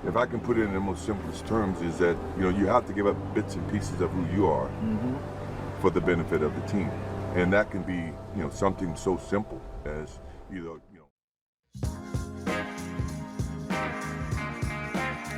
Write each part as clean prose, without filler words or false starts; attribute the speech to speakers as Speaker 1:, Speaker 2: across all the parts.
Speaker 1: if I can put it in the most simplest terms, is that, you have to give up bits and pieces of who you are for the benefit of the team. And that can be, something so simple as either,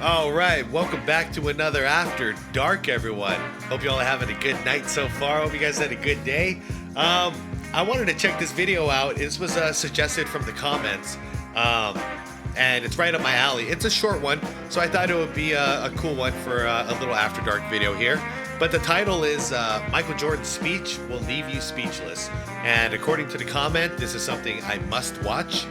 Speaker 2: All right, welcome back to another After Dark, everyone. Hope you all are having a good night so far. Hope you guys had a good day. I wanted to check this video out. This was suggested from the comments, and it's right up my alley. It's a short one, so I thought it would be a cool one for a little After Dark video here. But the title is Michael Jordan's speech will leave you speechless. And according to the comment, this is something I must watch.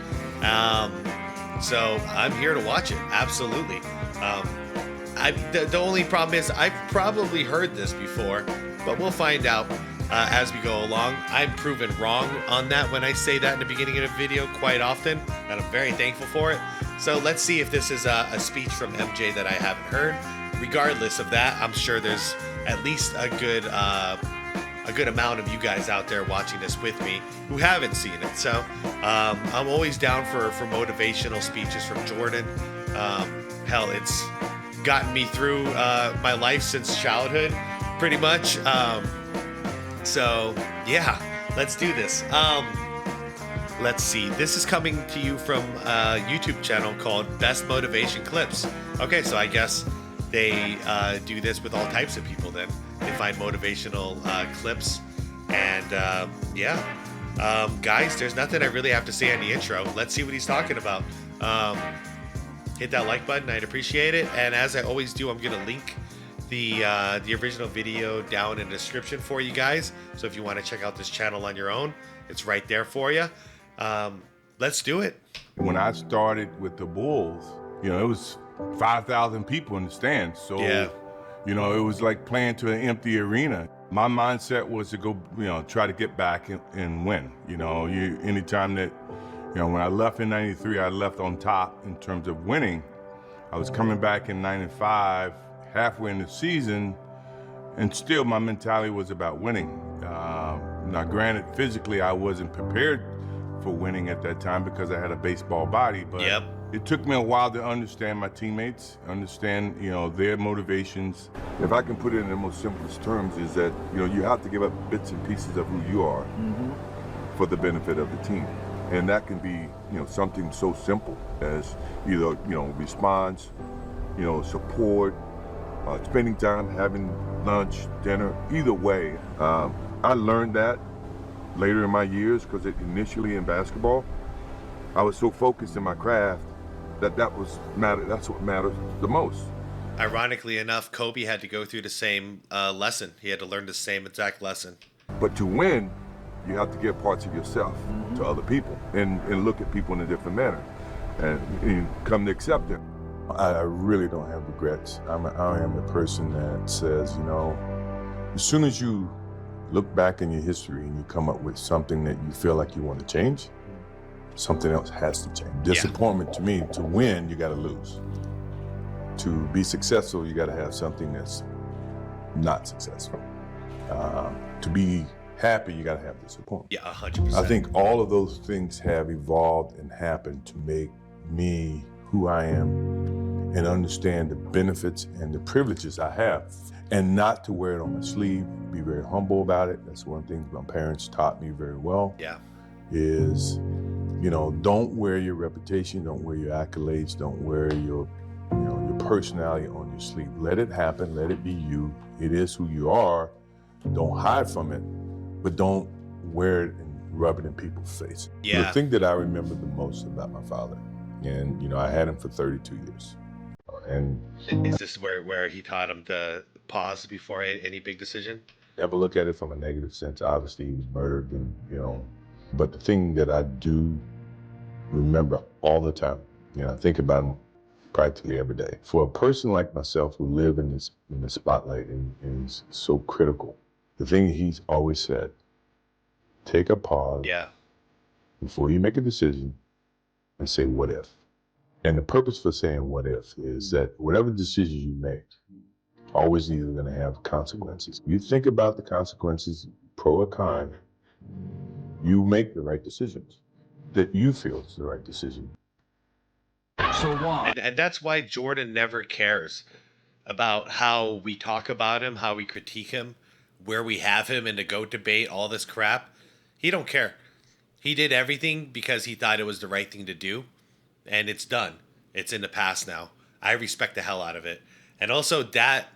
Speaker 2: So I'm here to watch it, absolutely. The only problem is I've probably heard this before, but we'll find out as we go along. I'm proven wrong on that when I say that in the beginning of the video quite often, and I'm very thankful for it. So let's see if this is a speech from MJ that I haven't heard. Regardless of that, I'm sure there's at least a good amount of you guys out there watching this with me who haven't seen it. So I'm always down for motivational speeches from Jordan. Hell, it's gotten me through my life since childhood, pretty much. So yeah, let's do this. Let's see. This is coming to you from a YouTube channel called Best Motivation Clips. Okay, so I guess they do this with all types of people then. They find motivational clips. And guys, there's nothing I really have to say on the intro. Let's see what he's talking about. Hit that like button. I'd appreciate it. And as I always do, I'm going to link the original video down in the description for you guys. So if you want to check out this channel on your own, it's right there for you. Let's do it.
Speaker 1: when I started with the Bulls, it was 5,000 people in the stands. So,
Speaker 2: Yeah.
Speaker 1: it was like playing to an empty arena. My mindset was to go, try to get back and win. Anytime that, when I left in 93, I left on top in terms of winning. I was coming back in 95, halfway in the season, and still my mentality was about winning. Now granted, physically I wasn't prepared for winning at that time because I had a baseball body, but
Speaker 2: Yep.
Speaker 1: it took me a while to understand my teammates, understand, their motivations. If I can put it in the most simplest terms, is that, you have to give up bits and pieces of who you are for the benefit of the team. And that can be, something so simple as either, response, support, spending time, having lunch, dinner, either way. I learned that later in my years because initially in basketball, I was so focused in my craft that's what mattered the most.
Speaker 2: Ironically enough, Kobe had to go through the same lesson. He had to learn the same exact lesson.
Speaker 1: But to win, you have to give parts of yourself to other people and look at people in a different manner and come to accept them. I really don't have regrets. I am the person that says, as soon as you look back in your history and you come up with something that you feel like you want to change, something else has to change. Disappointment to me, to win, you got to lose. To be successful, you got to have something that's not successful. To be happy, you got to have disappointment.
Speaker 2: Yeah, 100%.
Speaker 1: I think all of those things have evolved and happened to make me who I am and understand the benefits and the privileges I have, and not to wear it on my sleeve, be very humble about it. That's one thing my parents taught me very well.
Speaker 2: Yeah.
Speaker 1: Is, don't wear your reputation, don't wear your accolades, don't wear your personality on your sleeve. Let it happen, let it be you. It is who you are. Don't hide from it, but don't wear it and rub it in people's face.
Speaker 2: Yeah.
Speaker 1: The thing that I remember the most about my father, and I had him for 32 years. And
Speaker 2: Is this where he taught him to pause before any big decision?
Speaker 1: never look at it from a negative sense. Obviously, he was murdered, and but the thing that I do remember all the time, I think about him practically every day. For a person like myself who live in the spotlight and is so critical, the thing he's always said: take a pause before you make a decision and say, what if? And the purpose for saying what if is that whatever decision you make, always either going to have consequences. You think about the consequences, pro or con, you make the right decisions that you feel is the right decision.
Speaker 3: So why?
Speaker 2: And that's why Jordan never cares about how we talk about him, how we critique him, where we have him in the GOAT debate, all this crap. He don't care. He did everything because he thought it was the right thing to do, and it's done. It's in the past now. I respect the hell out of it. And also that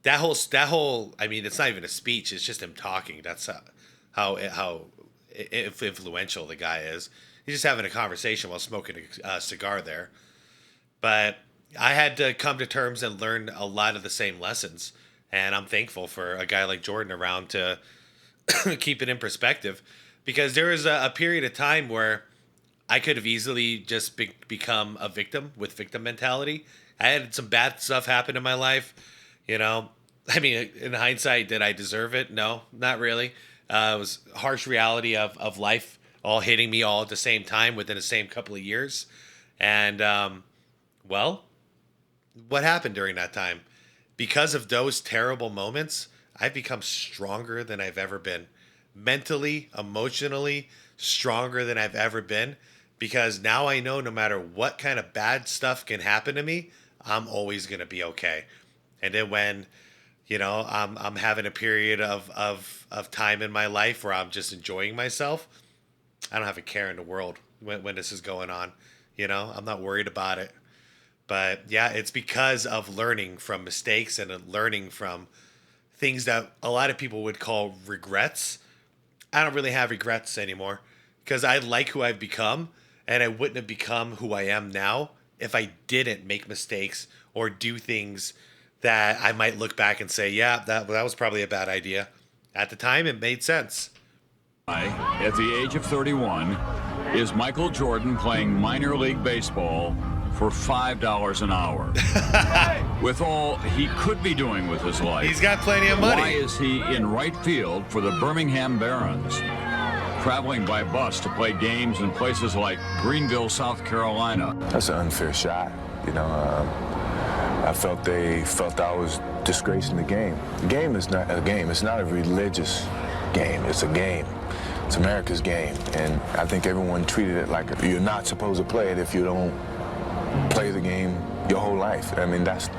Speaker 2: whole I mean, it's not even a speech, it's just him talking. That's how influential the guy is. He's just having a conversation while smoking a cigar there. But I had to come to terms and learn a lot of the same lessons. And I'm thankful for a guy like Jordan around to keep it in perspective. Because there was a period of time where I could have easily just become a victim with victim mentality. I had some bad stuff happen in my life. You know, I mean, in hindsight, did I deserve it? No, not really. It was harsh reality of life all hitting me all at the same time within the same couple of years. And, well, what happened during that time? Because of those terrible moments, I've become stronger than I've ever been. Mentally, emotionally, stronger than I've ever been. Because now I know no matter what kind of bad stuff can happen to me, I'm always going to be okay. And then when, you know, I'm having a period of time in my life where I'm just enjoying myself, I don't have a care in the world when this is going on. You know, I'm not worried about it. But yeah, it's because of learning from mistakes and learning from things that a lot of people would call regrets. I don't really have regrets anymore because I like who I've become, and I wouldn't have become who I am now if I didn't make mistakes or do things that I might look back and say, yeah, that was probably a bad idea. At the time, it made sense.
Speaker 3: At the age of 31, is Michael Jordan playing minor league baseball for $5 an hour? With all he could be doing with his life,
Speaker 2: He's got plenty of money.
Speaker 3: why is he in right field for the Birmingham Barons, traveling by bus to play games in places like Greenville, South Carolina?
Speaker 4: That's an unfair shot. You know, I felt they felt I was disgracing the game. The game is not a game. It's not a religious game. It's a game. It's America's game. And I think everyone treated it like you're not supposed to play it if you don't play the game your whole life. I mean, that's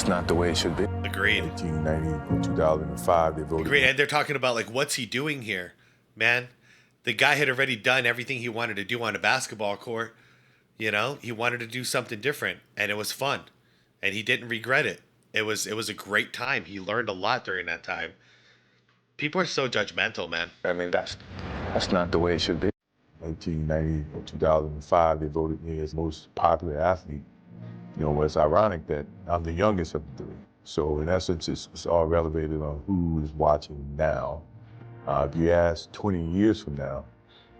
Speaker 4: not the way it should be.
Speaker 2: Agreed.
Speaker 1: 1990, 2005, they voted.
Speaker 2: Agreed. And they're talking about, like, what's he doing here? Man, the guy had already done everything he wanted to do on a basketball court. You know, he wanted to do something different, and it was fun. And he didn't regret it. It was a great time. He learned a lot during that time. People are so judgmental, man.
Speaker 4: I mean, that's not the way it should be.
Speaker 1: 1990 or 2005, they voted me as most popular athlete. You know, it's ironic that I'm the youngest of the three. So in essence, it's all relevated on who is watching now. If you ask 20 years from now,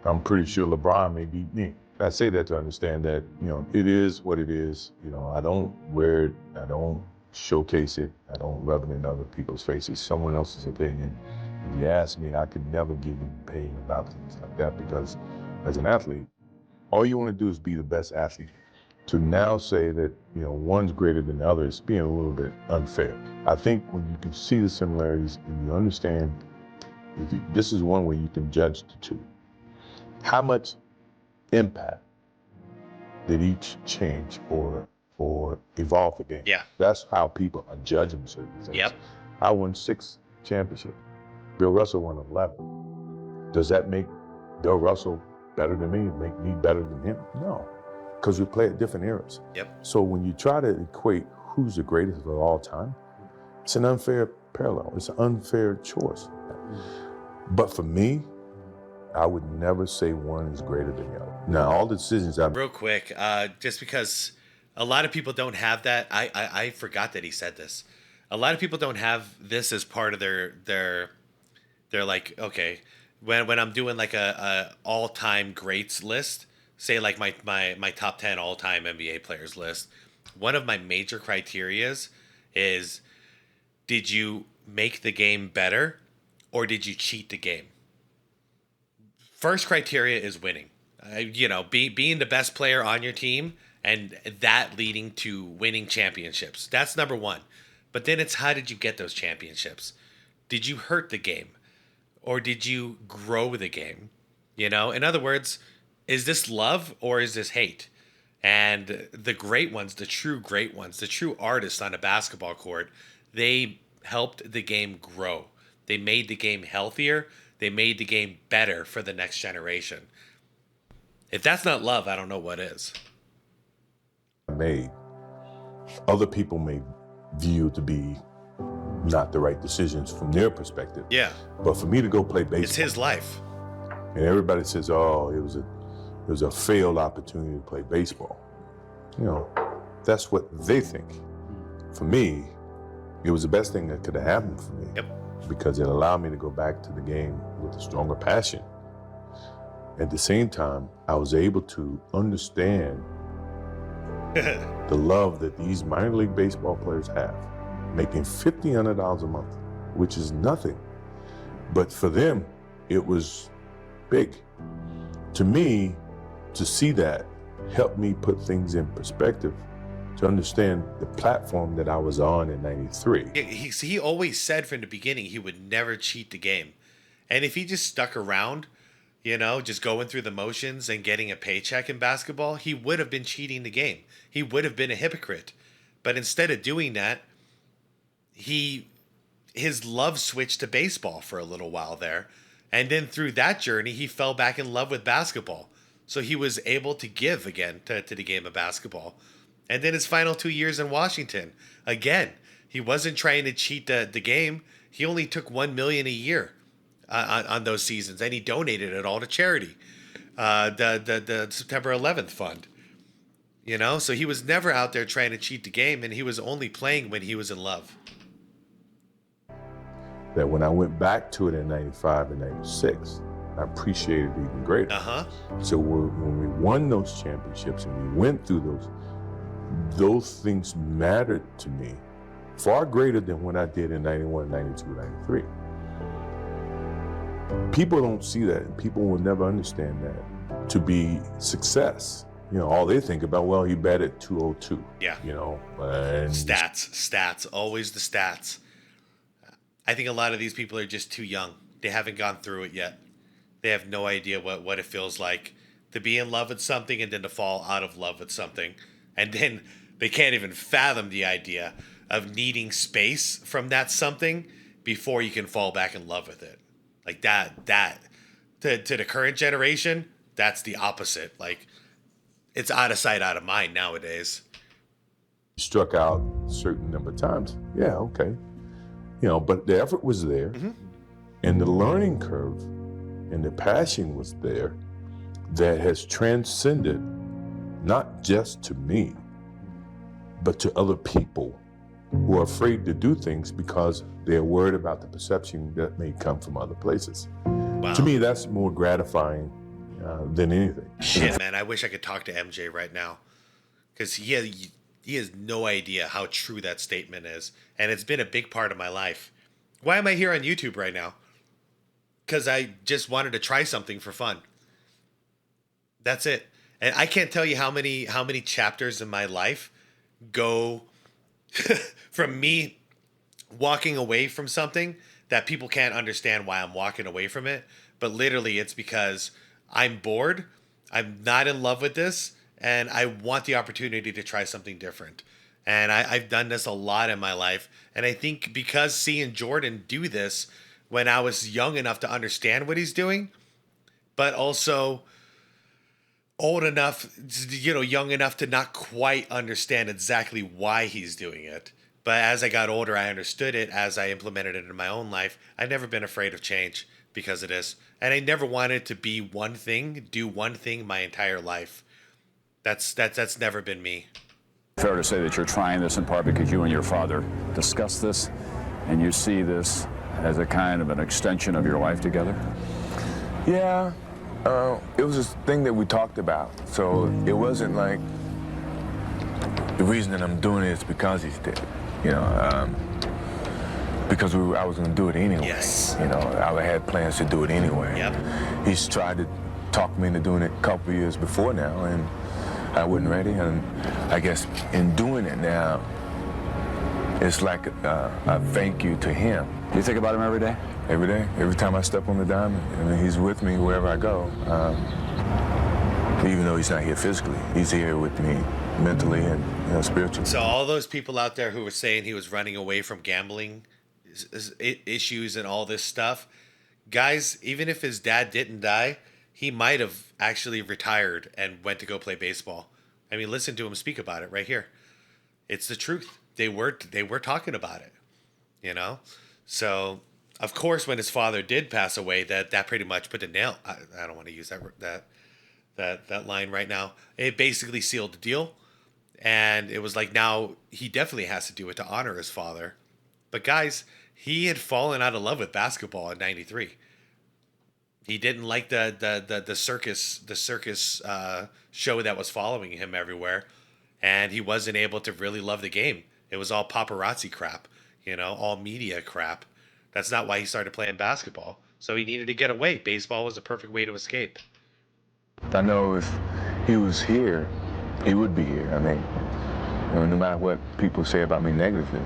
Speaker 1: I'm pretty sure LeBron may beat me. I say that to understand that, you know, it is what it is. You know, I don't wear it, I don't showcase it, I don't rub it in other people's faces, someone else's opinion. If you ask me, I could never give you pain about things like that because as an athlete, all you want to do is be the best athlete. To now say that, you know, one's greater than the other is being a little bit unfair. I think when you can see the similarities and you understand, this is one way you can judge the two. How much impact did each change or evolve the game?
Speaker 2: Yeah.
Speaker 1: That's how people are judging certain things.
Speaker 2: Yep.
Speaker 1: I won 6 championships. Bill Russell won 11. Does that make Bill Russell better than me, make me better than him? No, because we play at different eras.
Speaker 2: Yep.
Speaker 1: So when you try to equate who's the greatest of all time, it's an unfair parallel. It's an unfair choice. But for me, I would never say one is greater than the other. Now, all the decisions I've...
Speaker 2: Real quick, just because a lot of people don't have that, I forgot that he said this. A lot of people don't have this as part of their like, okay, when I'm doing like a all-time greats list, say like my top 10 all-time NBA players list, one of my major criterias is, did you make the game better or did you cheat the game? First criteria is winning. You know, being the best player on your team and that leading to winning championships. That's number one. But then it's, how did you get those championships? Did you hurt the game? Or did you grow the game? You know, in other words, is this love or is this hate? And the great ones, the true great ones, the true artists on a basketball court, they helped the game grow. They made the game healthier. They made the game better for the next generation. If that's not love, I don't know what is.
Speaker 1: Made. Other people may view to be not the right decisions from their perspective.
Speaker 2: Yeah.
Speaker 1: But for me to go play baseball,
Speaker 2: It's his life.
Speaker 1: and everybody says, "Oh, it was a failed opportunity to play baseball." You know, that's what they think. For me, it was the best thing that could have happened for me.
Speaker 2: Yep.
Speaker 1: Because it allowed me to go back to the game with a stronger passion. At the same time, I was able to understand the love that these minor league baseball players have, making $1,500 a month, which is nothing. But for them, it was big. To me, to see that helped me put things in perspective, to understand the platform that I was on in '93.
Speaker 2: He always said from the beginning he would never cheat the game. And if he just stuck around, you know, just going through the motions and getting a paycheck in basketball, he would have been cheating the game. He would have been a hypocrite. But instead of doing that, his love switched to baseball for a little while there. And then through that journey, he fell back in love with basketball. So he was able to give again to the game of basketball. And then his final 2 years in Washington, again, he wasn't trying to cheat the game. He only took $1 million a year on those seasons, and he donated it all to charity, the September 11th fund. You know, so he was never out there trying to cheat the game, and he was only playing when he was in love.
Speaker 1: That when I went back to it in '95 and '96, I appreciated it even greater. So when we won those championships and we went through those things mattered to me far greater than what I did in '91, '92, '93. People don't see that, and people will never understand that to be success. You know, all they think about, well, he batted .202.
Speaker 2: Yeah.
Speaker 1: You know, and
Speaker 2: Stats, always the stats. I think a lot of these people are just too young. They haven't gone through it yet. They have no idea what it feels like to be in love with something and then to fall out of love with something. And then they can't even fathom the idea of needing space from that something before you can fall back in love with it. Like that to the current generation, that's the opposite. Like, it's out of sight, out of mind nowadays.
Speaker 1: struck out a certain number of times. Yeah, okay. You know, but the effort was there, and the learning curve and the passion was there that has transcended not just to me, but to other people who are afraid to do things because they're worried about the perception that may come from other places.
Speaker 2: Wow.
Speaker 1: To me, that's more gratifying than anything.
Speaker 2: Shit, man, I wish I could talk to MJ right now, because he has no idea how true that statement is, and it's been a big part of my life. Why am I here on YouTube right now? Because I just wanted to try something for fun. That's it. And I can't tell you how many chapters in my life go from me walking away from something that people can't understand why I'm walking away from it. But literally, it's because I'm bored, I'm not in love with this, and I want the opportunity to try something different. And I've done this a lot in my life. And I think because seeing Jordan do this when I was young enough to understand what he's doing, but also old enough, young enough to not quite understand exactly why he's doing it. But as I got older, I understood it as I implemented it in my own life. I've never been afraid of change because of this. And I never wanted to be one thing, do one thing my entire life. That's never been me.
Speaker 3: Fair to say that you're trying this in part because you and your father discussed this, and you see this as a kind of an extension of your life together?
Speaker 4: Yeah, it was a thing that we talked about. So it wasn't like the reason that I'm doing it is because he's dead. Because I was going to do it anyway.
Speaker 2: Yes.
Speaker 4: I had plans to do it anyway.
Speaker 2: Yep.
Speaker 4: He's tried to talk me into doing it a couple of years before now, and I wasn't ready. And I guess in doing it now, it's like a thank you to him.
Speaker 3: Do you think about him every day?
Speaker 4: Every day. Every time I step on the diamond. I mean, he's with me wherever I go. Even though he's not here physically, he's here with me mentally and spiritually.
Speaker 2: So all those people out there who were saying he was running away from gambling issues and all this stuff, guys, even if his dad didn't die, he might have actually retired and went to go play baseball. I mean, listen to him speak about it right here. It's the truth. They were talking about it, you know? So, of course, when his father did pass away, that pretty much put the nail. I don't want to use that line right now. It basically sealed the deal. And it was like, now he definitely has to do it to honor his father. But guys, he had fallen out of love with basketball in '93. He didn't like the circus show that was following him everywhere, and he wasn't able to really love the game. It was all paparazzi crap, all media crap. That's not why he started playing basketball. So he needed to get away. Baseball was the perfect way to escape.
Speaker 4: I know if he was here, he would be here. I mean, no matter what people say about me negatively,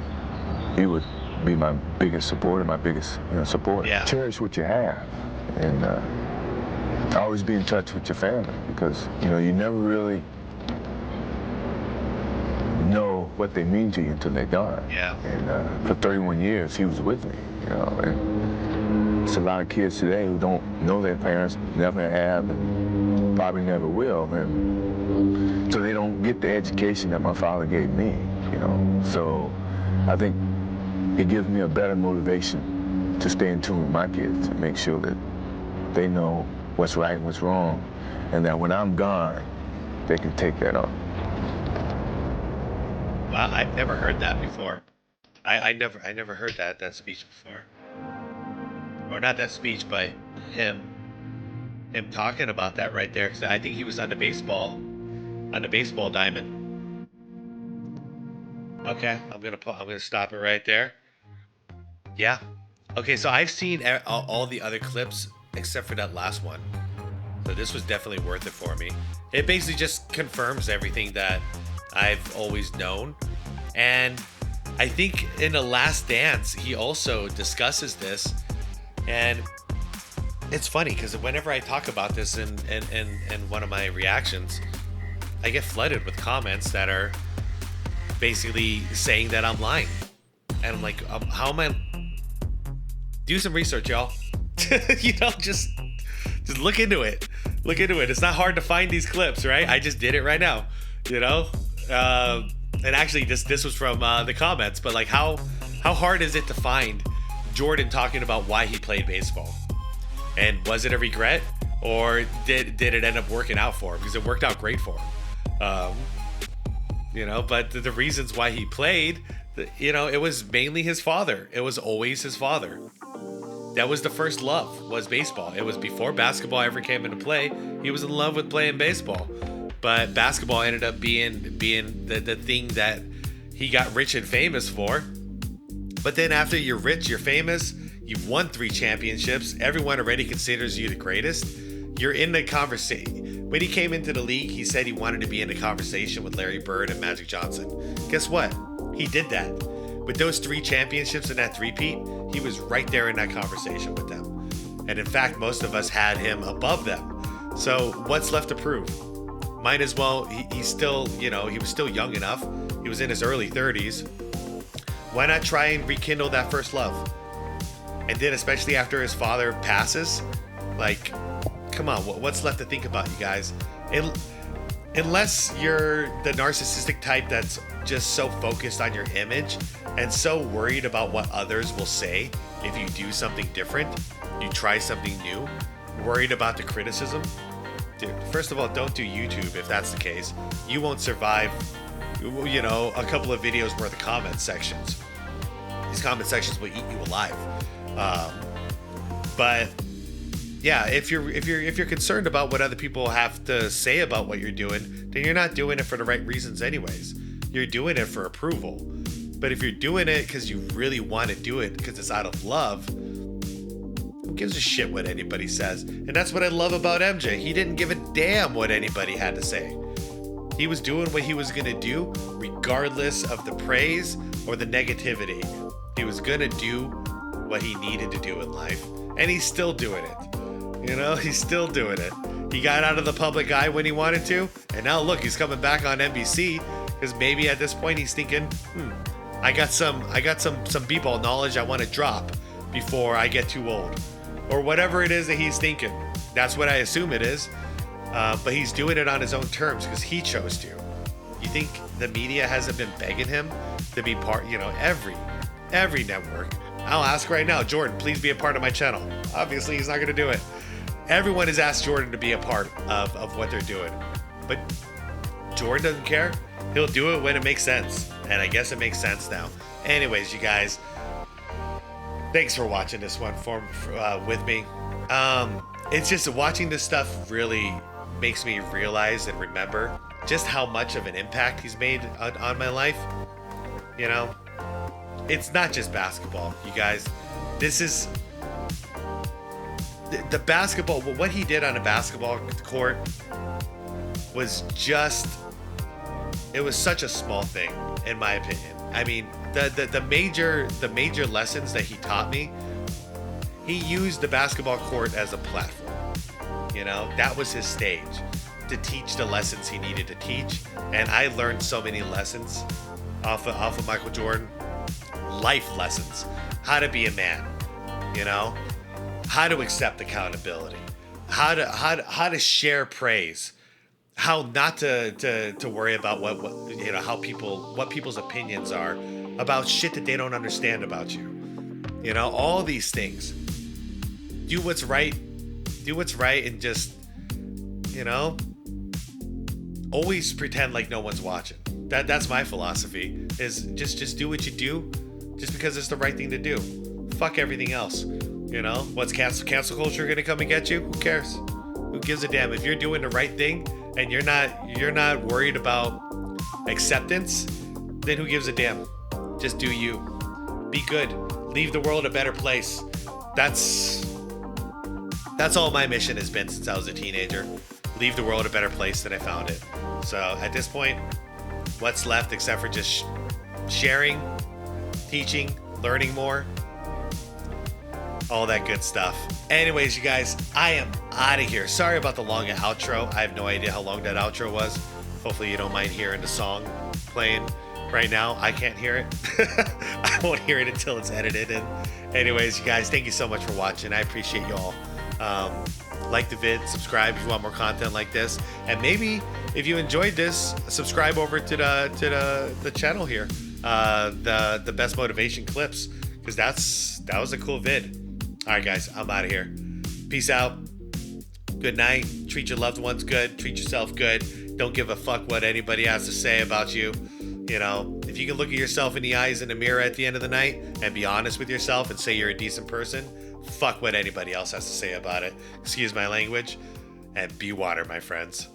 Speaker 4: he would be my biggest supporter, my biggest supporter.
Speaker 2: Yeah.
Speaker 4: Cherish what you have, and always be in touch with your family, because you never really know what they mean to you until they're gone.
Speaker 2: Yeah.
Speaker 4: And for 31 years, he was with me. And there's a lot of kids today who don't know their parents, never have, and probably never will, and so they don't get the education that my father gave me. So I think it gives me a better motivation to stay in tune with my kids and make sure that they know what's right and what's wrong, and that when I'm gone, they can take that up.
Speaker 2: Wow, I've never heard that before. I never heard that speech before. Or not that speech, but him talking about that right there. 'Cause I think he was on the baseball diamond. Okay, I'm gonna stop it right there. Yeah. Okay, so I've seen all the other clips except for that last one. So this was definitely worth it for me. It basically just confirms everything that I've always known. And I think in The Last Dance, he also discusses this. And it's funny because whenever I talk about this in one of my reactions, I get flooded with comments that are basically saying that I'm lying. And I'm like, how am I? Do some research, y'all. Just look into it. Look into it. It's not hard to find these clips, right? I just did it right now, And actually, this was from the comments, but like, how hard is it to find Jordan talking about why he played baseball? And was it a regret, or did it end up working out for him? Because it worked out great for him. But the reasons why he played, it was mainly his father. It was always his father. That was the first love, was baseball. It was before basketball ever came into play. He was in love with playing baseball. But basketball ended up being the thing that he got rich and famous for. But then after you're rich, you're famous, you've won 3 championships, everyone already considers you the greatest, you're in the conversation. When he came into the league, he said he wanted to be in a conversation with Larry Bird and Magic Johnson. Guess what? He did that. With those 3 championships and that three-peat, he was right there in that conversation with them. And in fact, most of us had him above them. So what's left to prove? Might as well, he's still, he was still young enough. He was in his early 30s. Why not try and rekindle that first love? And then especially after his father passes, like, come on, what's left to think about, you guys? Unless you're the narcissistic type that's just so focused on your image and so worried about what others will say if you do something different, you try something new, worried about the criticism. Dude, first of all, don't do YouTube if that's the case. You won't survive, a couple of videos worth of comment sections. These comment sections will eat you alive. But yeah, if you're concerned about what other people have to say about what you're doing, then you're not doing it for the right reasons anyways. You're doing it for approval. But if you're doing it because you really want to do it because it's out of love, who gives a shit what anybody says? And that's what I love about MJ. He didn't give a damn what anybody had to say. He was doing what he was going to do regardless of the praise or the negativity. He was going to do what he needed to do in life. And he's still doing it. He's still doing it. He got out of the public eye when he wanted to, and now look, he's coming back on NBC because maybe at this point he's thinking, I got some b-ball knowledge I want to drop before I get too old, or whatever it is that he's thinking. That's what I assume it is, but he's doing it on his own terms because he chose to. You think the media hasn't been begging him to be part? You know, every network. I'll ask right now, Jordan, please be a part of my channel. Obviously, he's not going to do it. Everyone has asked Jordan to be a part of what they're doing, but Jordan doesn't care. He'll do it when it makes sense, and I guess it makes sense now. Anyways, you guys, thanks for watching this one with me. It's just watching this stuff really makes me realize and remember just how much of an impact he's made on my life. You know, it's not just basketball, you guys. This is the basketball. What he did on a basketball court was just, it was such a small thing, in my opinion. I mean, the major lessons that he taught me, he used the basketball court as a platform. You know, that was his stage to teach the lessons he needed to teach. And I learned so many lessons off of Michael Jordan. Life lessons. How to be a man, you know? How to accept accountability. How to share praise. How not to worry about what you know, what people's opinions are about shit that they don't understand about you. You know, all these things. Do what's right, and just, you know, always pretend like no one's watching. That's my philosophy, is just do what you do just because it's the right thing to do. Fuck everything else. You know, what's cancel culture gonna come and get you? Who cares? Who gives a damn? If you're doing the right thing and you're not worried about acceptance, then who gives a damn? Just do you. Be good. Leave the world a better place. That's all my mission has been since I was a teenager. Leave the world a better place than I found it. So at this point, what's left except for just sharing, teaching, learning more, all that good stuff. Anyways, you guys, I am out of here. Sorry about the long outro. I have no idea how long that outro was. Hopefully you don't mind hearing the song playing right now. I can't hear it. I won't hear it until it's edited. And anyways, you guys, thank you so much for watching. I appreciate you all. Like the vid, subscribe if you want more content like this, and maybe if you enjoyed this, subscribe over to the channel here, the best motivation clips, because that was a cool vid. All right, guys, I'm out of here. Peace out. Good night. Treat your loved ones good. Treat yourself good. Don't give a fuck what anybody has to say about you. You know, if you can look at yourself in the eyes in the mirror at the end of the night and be honest with yourself and say you're a decent person, fuck what anybody else has to say about it. Excuse my language, and be water, my friends.